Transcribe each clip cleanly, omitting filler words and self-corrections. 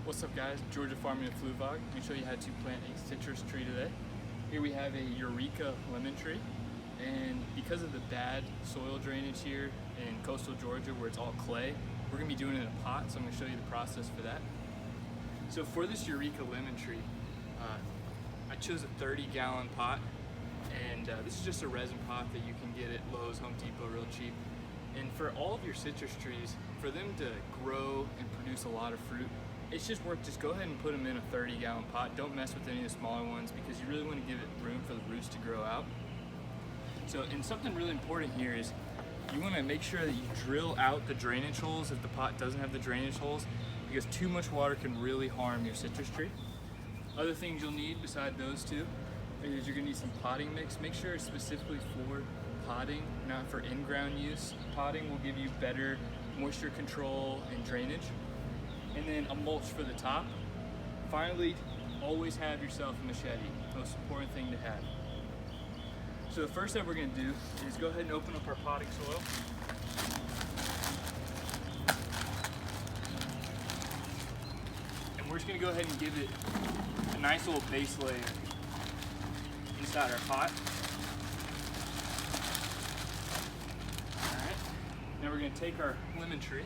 What's up guys, Georgia Farming and Fluvog. Let me show you how to plant a citrus tree today. Here we have a eureka lemon tree, and because of the bad soil drainage here in coastal Georgia where it's all clay, we're going to be doing it in a pot, so I'm going to show you the process for that. So for this eureka lemon tree, I chose a 30-gallon pot, and this is just a resin pot that you can get at Lowe's, Home Depot real cheap. And for all of your citrus trees, for them to grow and produce a lot of fruit, it's just worth just go ahead and put them in a 30-gallon pot. Don't mess with any of the smaller ones because you really want to give it room for the roots to grow out. So, and something really important here is you want to make sure that you drill out the drainage holes if the pot doesn't have the drainage holes, because too much water can really harm your citrus tree. Other things you'll need beside those two is you're going to need some potting mix. Make sure it's specifically for potting, not for in-ground use. Potting will give you better moisture control and drainage. And then a mulch for the top. Finally, always have yourself a machete. Most important thing to have. So the first step we're going to do is go ahead and open up our potting soil. And we're just going to go ahead and give it a nice little base layer inside our pot. Alright, now we're going to take our lemon tree.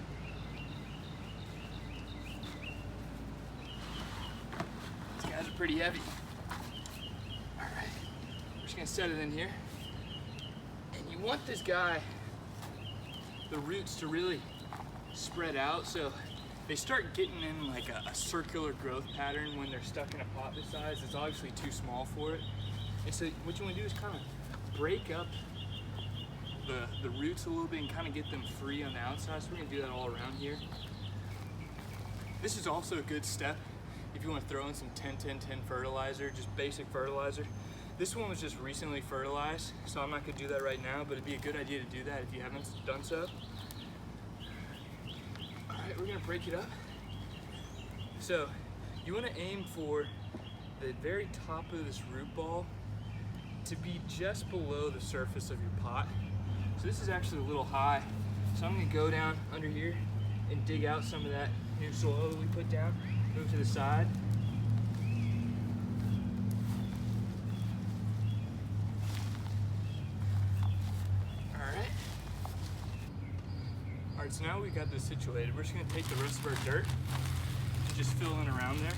These guys are pretty heavy. Alright, we're just going to set it in here. And you want this guy, the roots to really spread out so they start getting in like a circular growth pattern when they're stuck in a pot this size. It's obviously too small for it. And so what you want to do is kind of break up the roots a little bit and kind of get them free on the outside. So we're going to do that all around here. This is also a good step if you want to throw in some 10-10-10 fertilizer, just basic fertilizer. This one was just recently fertilized, so I'm not going to do that right now, but it'd be a good idea to do that if you haven't done so. Alright, we're going to break it up. So you want to aim for the very top of this root ball to be just below the surface of your pot. So this is actually a little high, so I'm going to go down under here and dig out some of that new soil that we put down, move to the side. Alright, so now we've got this situated, we're just going to take the rest of our dirt and just fill in around there.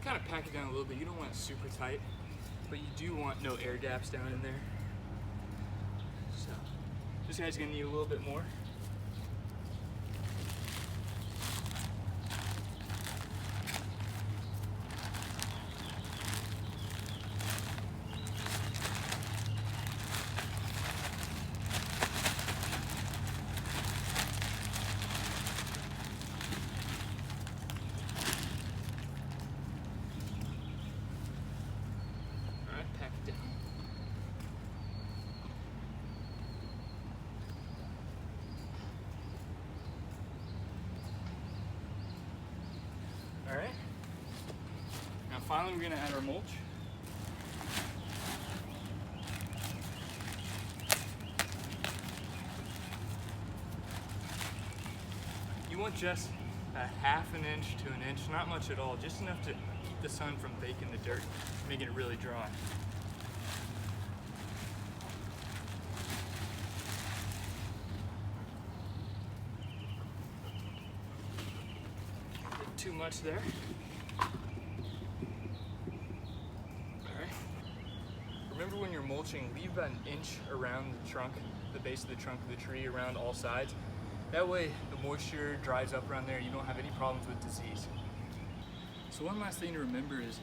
Kind of pack it down a little bit. You don't want it super tight, but you do want no air gaps down in there. So this guy's gonna need a little bit more. Alright, now finally we're going to add our mulch. You want just a ½ an inch to an inch, not much at all, just enough to keep the sun from baking the dirt, making it really dry. Too much there. Alright. Remember when you're mulching, leave about an inch around the trunk, the base of the trunk of the tree, around all sides. That way the moisture dries up around there, you don't have any problems with disease. So one last thing to remember is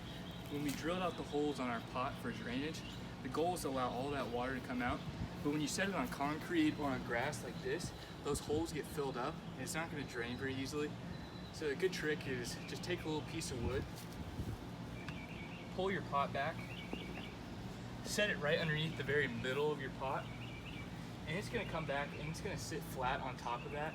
when we drilled out the holes on our pot for drainage, the goal is to allow all that water to come out. But when you set it on concrete or on grass like this, those holes get filled up and it's not going to drain very easily. So a good trick is just take a little piece of wood, pull your pot back, set it right underneath the very middle of your pot, and it's gonna come back and it's gonna sit flat on top of that.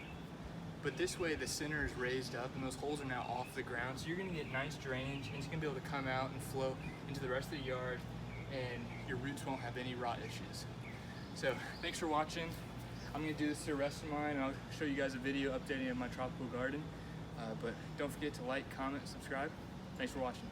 But this way the center is raised up and those holes are now off the ground, so you're gonna get nice drainage and it's gonna be able to come out and flow into the rest of the yard, and your roots won't have any rot issues. So thanks for watching. I'm gonna do this to the rest of mine, and I'll show you guys a video updating of my tropical garden. But don't forget to like, comment, subscribe. Thanks for watching.